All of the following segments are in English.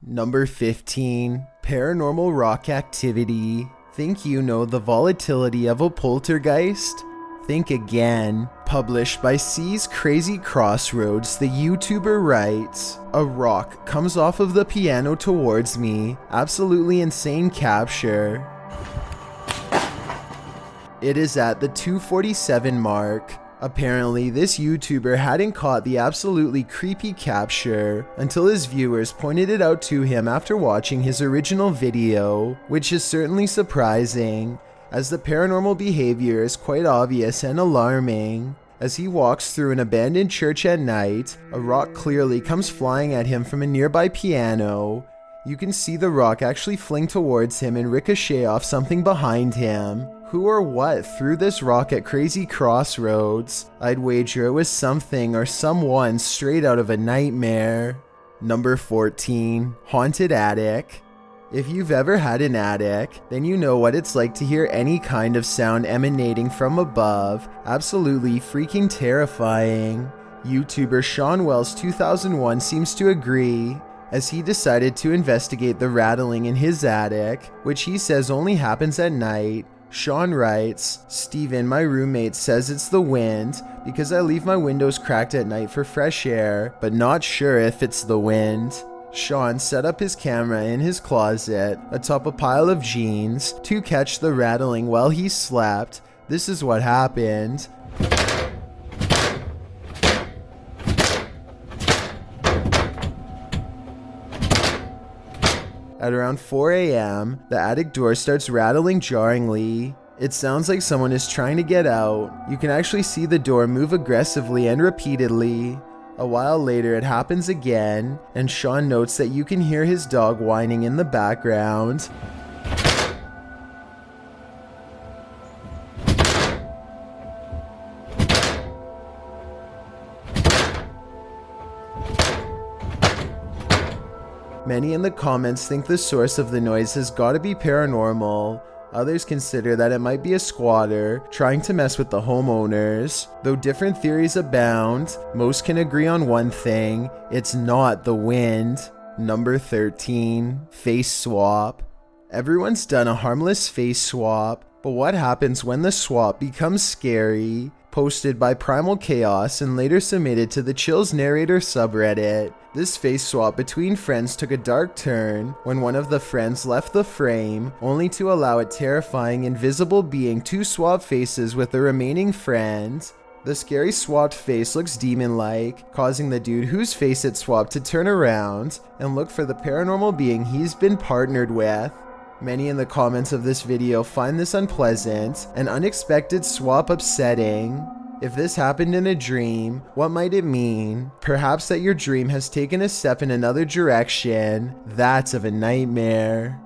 Number 15. Paranormal rock activity. Think you know the volatility of a poltergeist? Think again. Published by C's Crazy Crossroads, the YouTuber writes, "A rock comes off of the piano towards me. Absolutely insane capture. It is at the 247 mark. Apparently, this YouTuber hadn't caught the absolutely creepy capture until his viewers pointed it out to him after watching his original video, which is certainly surprising, as the paranormal behavior is quite obvious and alarming. As he walks through an abandoned church at night, a rock clearly comes flying at him from a nearby piano. You can see the rock actually fling towards him and ricochet off something behind him. Who or what threw this rock at Crazy Crossroads? I'd wager it was something or someone straight out of a nightmare." Number 14. Haunted attic. If you've ever had an attic, then you know what it's like to hear any kind of sound emanating from above. Absolutely freaking terrifying. YouTuber Sean Wells 2001 seems to agree, as he decided to investigate the rattling in his attic, which he says only happens at night. Sean writes, "Steven, my roommate, says it's the wind because I leave my windows cracked at night for fresh air, but not sure if it's the wind." Sean set up his camera in his closet atop a pile of jeans to catch the rattling while he slept. This is what happened. At around 4 a.m., the attic door starts rattling jarringly. It sounds like someone is trying to get out. You can actually see the door move aggressively and repeatedly. A while later, it happens again, and Sean notes that you can hear his dog whining in the background. Many in the comments think the source of the noise has got to be paranormal. Others consider that it might be a squatter trying to mess with the homeowners. Though different theories abound, most can agree on one thing: it's not the wind. Number 13. Face swap. Everyone's done a harmless face swap, but what happens when the swap becomes scary? Posted by Primal Chaos and later submitted to the Chills Narrator subreddit. This face swap between friends took a dark turn when one of the friends left the frame, only to allow a terrifying invisible being to swap faces with the remaining friend. The scary swapped face looks demon-like, causing the dude whose face it swapped to turn around and look for the paranormal being he's been partnered with. Many in the comments of this video find this unpleasant and unexpected swap upsetting. If this happened in a dream, what might it mean? Perhaps that your dream has taken a step in another direction. That's of a nightmare.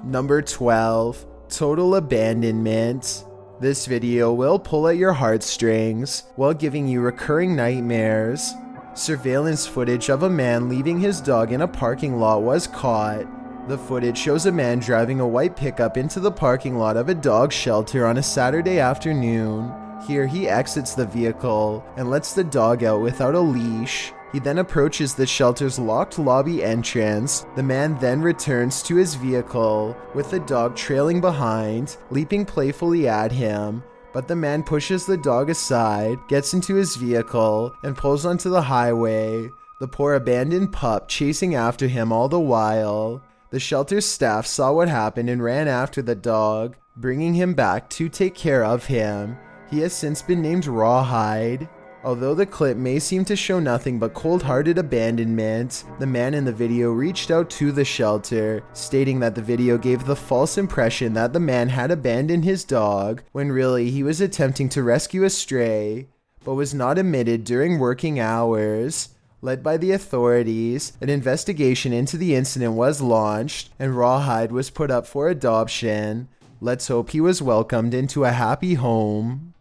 Number 12. Total abandonment. This video will pull at your heartstrings while giving you recurring nightmares. Surveillance footage of a man leaving his dog in a parking lot was caught. The footage shows a man driving a white pickup into the parking lot of a dog shelter on a Saturday afternoon. Here he exits the vehicle and lets the dog out without a leash. He then approaches the shelter's locked lobby entrance. The man then returns to his vehicle with the dog trailing behind, leaping playfully at him. But the man pushes the dog aside, gets into his vehicle, and pulls onto the highway, the poor abandoned pup chasing after him all the while. The shelter's staff saw what happened and ran after the dog, bringing him back to take care of him. He has since been named Rawhide. Although the clip may seem to show nothing but cold-hearted abandonment, the man in the video reached out to the shelter, stating that the video gave the false impression that the man had abandoned his dog, when really he was attempting to rescue a stray, but was not admitted during working hours. Led by the authorities, an investigation into the incident was launched, and Rawhide was put up for adoption. Let's hope he was welcomed into a happy home.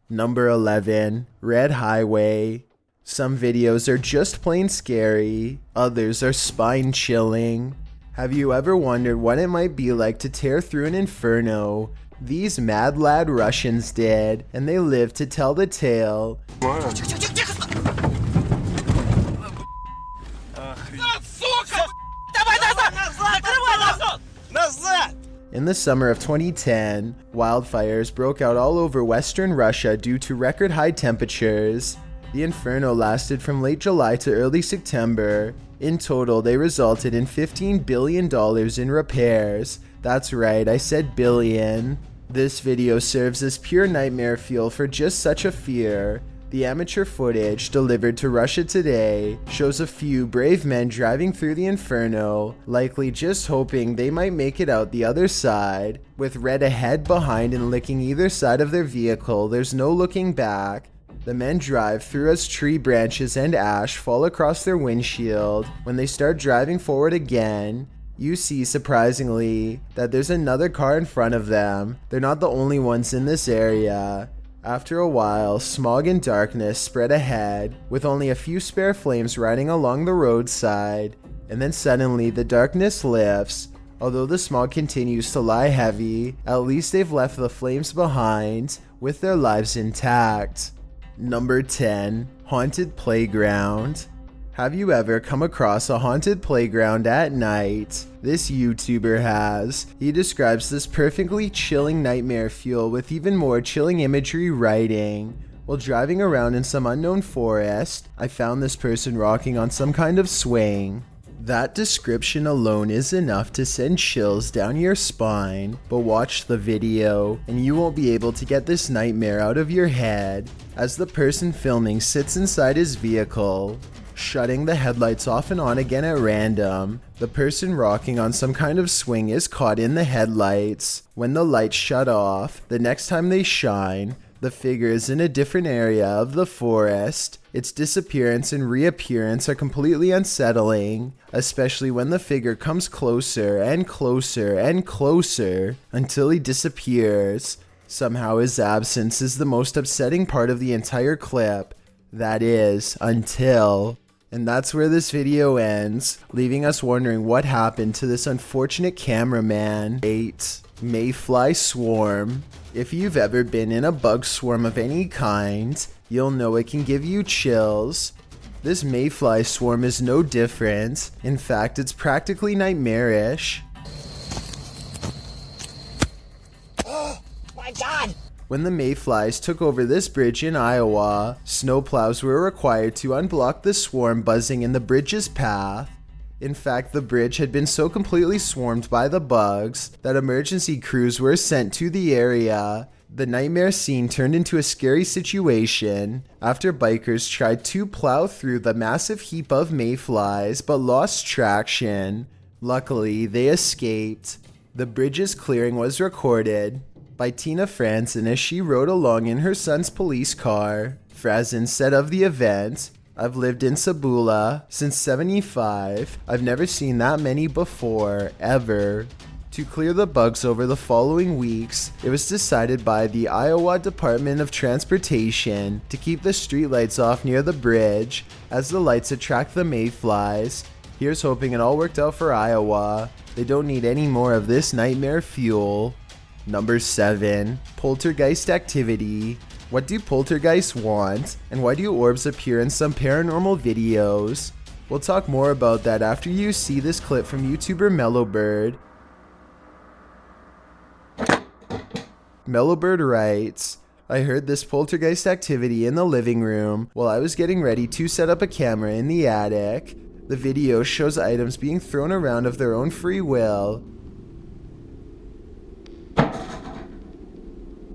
Number 11. Red Highway. Some videos are just plain scary, others are spine-chilling. Have you ever wondered what it might be like to tear through an inferno? These mad lad Russians did, and they lived to tell the tale. In the summer of 2010, wildfires broke out all over western Russia due to record high temperatures. The inferno lasted from late July to early September. In total, they resulted in $15 billion in repairs. That's right, I said billion. This video serves as pure nightmare fuel for just such a fear. The amateur footage delivered to Russia Today shows a few brave men driving through the inferno, likely just hoping they might make it out the other side. With red ahead, behind, and licking either side of their vehicle, there's no looking back. The men drive through as tree branches and ash fall across their windshield. When they start driving forward again, you see, surprisingly, that there's another car in front of them. They're not the only ones in this area. After a while, smog and darkness spread ahead, with only a few spare flames riding along the roadside, and then suddenly the darkness lifts. Although the smog continues to lie heavy, at least they've left the flames behind, with their lives intact. Number 10. Haunted Playground. Have you ever come across a haunted playground at night? This YouTuber has. He describes this perfectly chilling nightmare fuel with even more chilling imagery writing. While driving around in some unknown forest, I found this person rocking on some kind of swing. That description alone is enough to send chills down your spine, but watch the video and you won't be able to get this nightmare out of your head as the person filming sits inside his vehicle, shutting the headlights off and on again at random. The person rocking on some kind of swing is caught in the headlights. When the lights shut off, the next time they shine, the figure is in a different area of the forest. Its disappearance and reappearance are completely unsettling, especially when the figure comes closer and closer and closer until he disappears. Somehow his absence is the most upsetting part of the entire clip. That is, until... And that's where this video ends, leaving us wondering what happened to this unfortunate cameraman. 8. Mayfly Swarm. If you've ever been in a bug swarm of any kind, you'll know it can give you chills. This Mayfly Swarm is no different. In fact, it's practically nightmarish. Oh my god! When the Mayflies took over this bridge in Iowa, snowplows were required to unblock the swarm buzzing in the bridge's path. In fact, the bridge had been so completely swarmed by the bugs that emergency crews were sent to the area. The nightmare scene turned into a scary situation after bikers tried to plow through the massive heap of mayflies but lost traction. Luckily, they escaped. The bridge's clearing was recorded by Tina Franzen as she rode along in her son's police car. Franzen said of the event, "I've lived in Sabula since '75. I've never seen that many before, ever." To clear the bugs over the following weeks, it was decided by the Iowa Department of Transportation to keep the streetlights off near the bridge, as the lights attract the mayflies. Here's hoping it all worked out for Iowa. They don't need any more of this nightmare fuel. Number 7. Poltergeist Activity. What do poltergeists want, and why do orbs appear in some paranormal videos? We'll talk more about that after you see this clip from YouTuber Mellowbird. Mellowbird writes, "I heard this poltergeist activity in the living room while I was getting ready to set up a camera in the attic. The video shows items being thrown around of their own free will.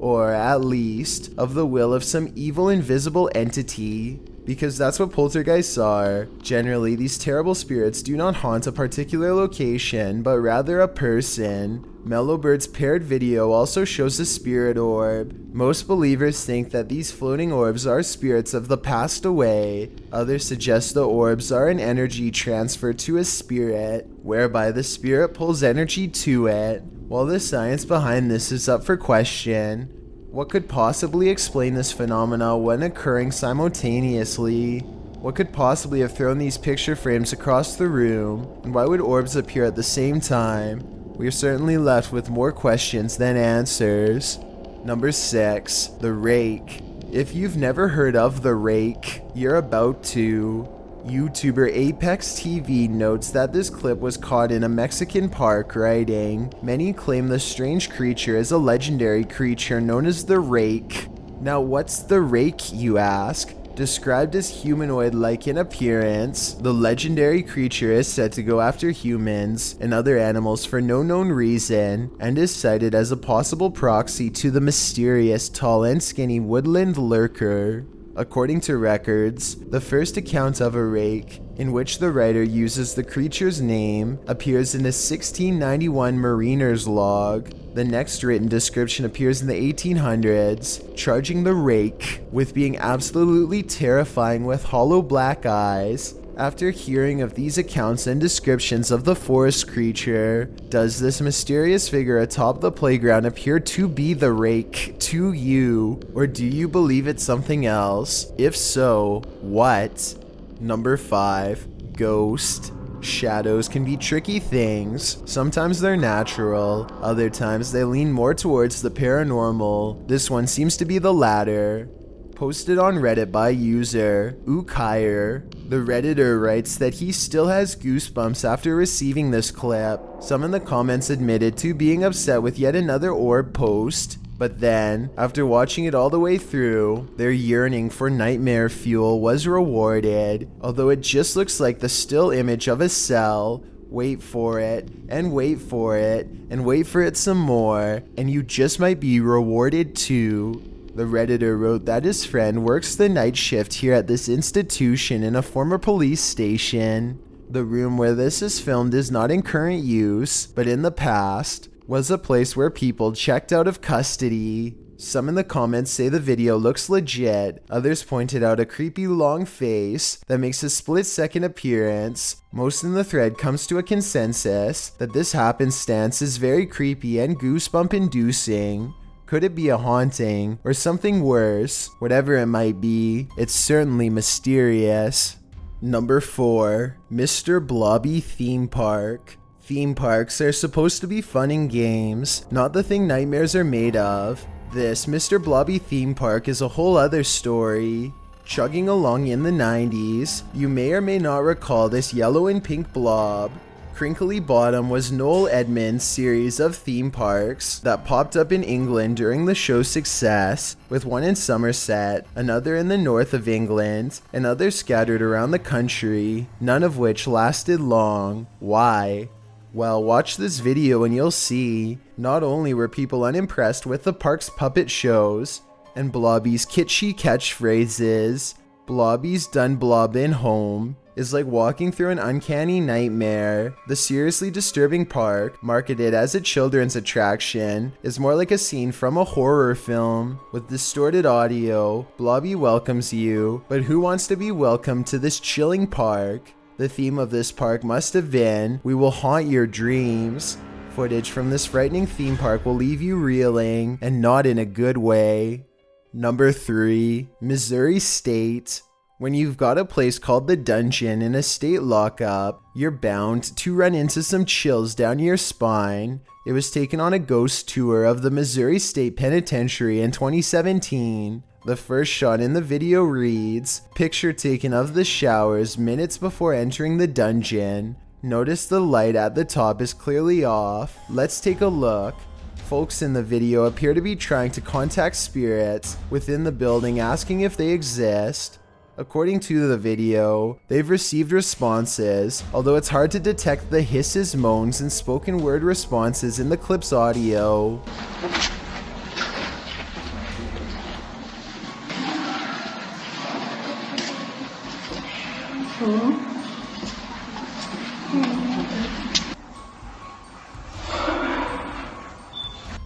Or at least, of the will of some evil invisible entity. Because that's what poltergeists are. Generally, these terrible spirits do not haunt a particular location, but rather a person." Mellowbird's paired video also shows a spirit orb. Most believers think that these floating orbs are spirits of the passed away. Others suggest the orbs are an energy transfer to a spirit, whereby the spirit pulls energy to it. While the science behind this is up for question, what could possibly explain this phenomena when occurring simultaneously? What could possibly have thrown these picture frames across the room? And why would orbs appear at the same time? We are certainly left with more questions than answers. Number 6. The Rake. If you've never heard of the Rake, you're about to. YouTuber Apex TV notes that this clip was caught in a Mexican park, writing, "Many claim the strange creature is a legendary creature known as the Rake." Now what's the Rake, you ask? Described as humanoid-like in appearance, the legendary creature is said to go after humans and other animals for no known reason, and is cited as a possible proxy to the mysterious tall and skinny Woodland Lairer. According to records, the first account of a Rake, in which the writer uses the creature's name, appears in a 1691 mariner's log. The next written description appears in the 1800s, charging the Rake with being absolutely terrifying with hollow black eyes. After hearing of these accounts and descriptions of the forest creature, does this mysterious figure atop the playground appear to be the Rake to you, or do you believe it's something else? If so, what? Number 5. Ghost. Shadows can be tricky things. Sometimes they're natural, other times they lean more towards the paranormal. This one seems to be the latter. Posted on Reddit by user Ukire, the Redditor writes that he still has goosebumps after receiving this clip. Some in the comments admitted to being upset with yet another orb post, but then, after watching it all the way through, their yearning for nightmare fuel was rewarded. Although it just looks like the still image of a cell. Wait for it, and wait for it, and wait for it some more, and you just might be rewarded too. The Redditor wrote that his friend works the night shift here at this institution in a former police station. The room where this is filmed is not in current use, but in the past was a place where people checked out of custody. Some in the comments say the video looks legit, others pointed out a creepy long face that makes a split-second appearance. Most in the thread comes to a consensus that this happenstance is very creepy and goosebump-inducing. Could it be a haunting, or something worse? Whatever it might be, it's certainly mysterious. Number 4. Mr. Blobby Theme Park. Theme parks are supposed to be fun and games, not the thing nightmares are made of. This Mr. Blobby theme park is a whole other story. Chugging along in the 90s, you may or may not recall this yellow and pink blob. Crinkly Bottom was Noel Edmonds' series of theme parks that popped up in England during the show's success, with one in Somerset, another in the north of England, and others scattered around the country, none of which lasted long. Why? Well, watch this video and you'll see. Not only were people unimpressed with the park's puppet shows and Blobby's kitschy catchphrases, Blobby's done blobbin' home is like walking through an uncanny nightmare. The seriously disturbing park, marketed as a children's attraction, is more like a scene from a horror film. With distorted audio, Blobby welcomes you, but who wants to be welcomed to this chilling park? The theme of this park must have been, "We will haunt your dreams." Footage from this frightening theme park will leave you reeling, and not in a good way. Number 3. Missouri State. When you've got a place called the Dungeon in a state lockup, you're bound to run into some chills down your spine. It was taken on a ghost tour of the Missouri State Penitentiary in 2017. The first shot in the video reads, "Picture taken of the showers minutes before entering the dungeon. Notice the light at the top is clearly off. Let's take a look." Folks in the video appear to be trying to contact spirits within the building, asking if they exist. According to the video, they've received responses, although it's hard to detect the hisses, moans, and spoken word responses in the clip's audio.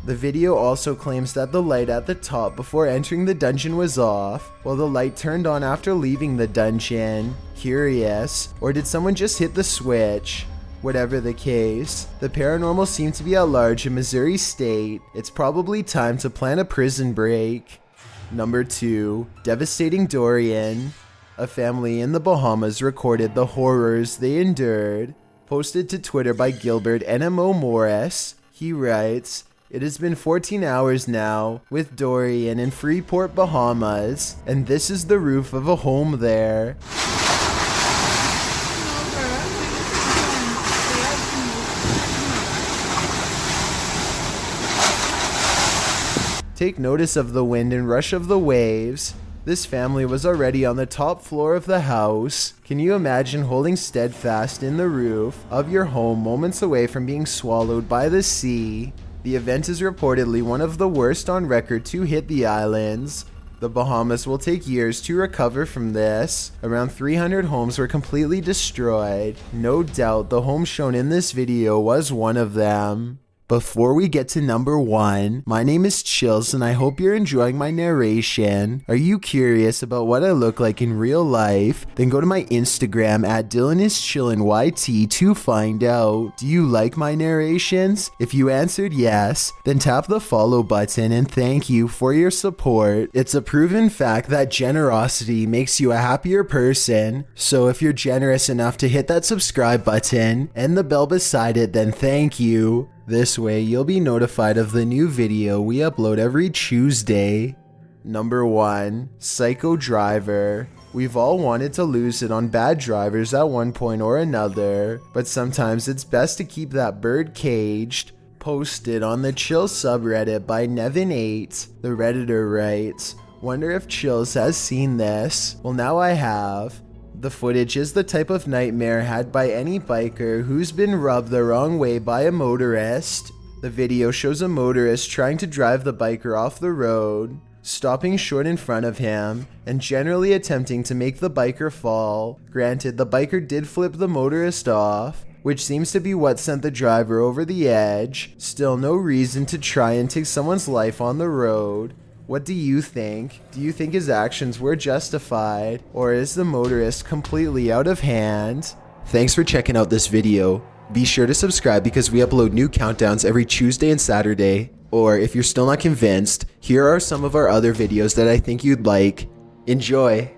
The video also claims that the light at the top before entering the dungeon was off, while the light turned on after leaving the dungeon. Curious, or did someone just hit the switch? Whatever the case, the paranormal seemed to be at large in Missouri State. It's probably time to plan a prison break. Number 2. Devastating Dorian. A family in the Bahamas recorded the horrors they endured. Posted to Twitter by Gilbert NMO Morris, he writes, "It has been 14 hours now with Dorian in Freeport, Bahamas, and this is the roof of a home there." Take notice of the wind and rush of the waves. This family was already on the top floor of the house. Can you imagine holding steadfast in the roof of your home moments away from being swallowed by the sea? The event is reportedly one of the worst on record to hit the islands. The Bahamas will take years to recover from this. Around 300 homes were completely destroyed. No doubt the home shown in this video was one of them. Before we get to number 1, my name is Chills and I hope you're enjoying my narration. Are you curious about what I look like in real life? Then go to my Instagram at DylanIsChillinYT to find out. Do you like my narrations? If you answered yes, then tap the follow button and thank you for your support. It's a proven fact that generosity makes you a happier person. So if you're generous enough to hit that subscribe button and the bell beside it, then thank you. This way, you'll be notified of the new video we upload every Tuesday. Number 1. Psycho Driver. We've all wanted to lose it on bad drivers at one point or another, but sometimes it's best to keep that bird caged. Posted on the Chill subreddit by Nevin8, the redditor writes, "Wonder if Chills has seen this? Well, now I have. The footage is the type of nightmare had by any biker who's been rubbed the wrong way by a motorist. The video shows a motorist trying to drive the biker off the road, stopping short in front of him, and generally attempting to make the biker fall. Granted, the biker did flip the motorist off, which seems to be what sent the driver over the edge. Still no reason to try and take someone's life on the road. What do you think? Do you think his actions were justified, or is the motorist completely out of hand?" Thanks for checking out this video. Be sure to subscribe because we upload new countdowns every Tuesday and Saturday. Or if you're still not convinced, here are some of our other videos that I think you'd like. Enjoy!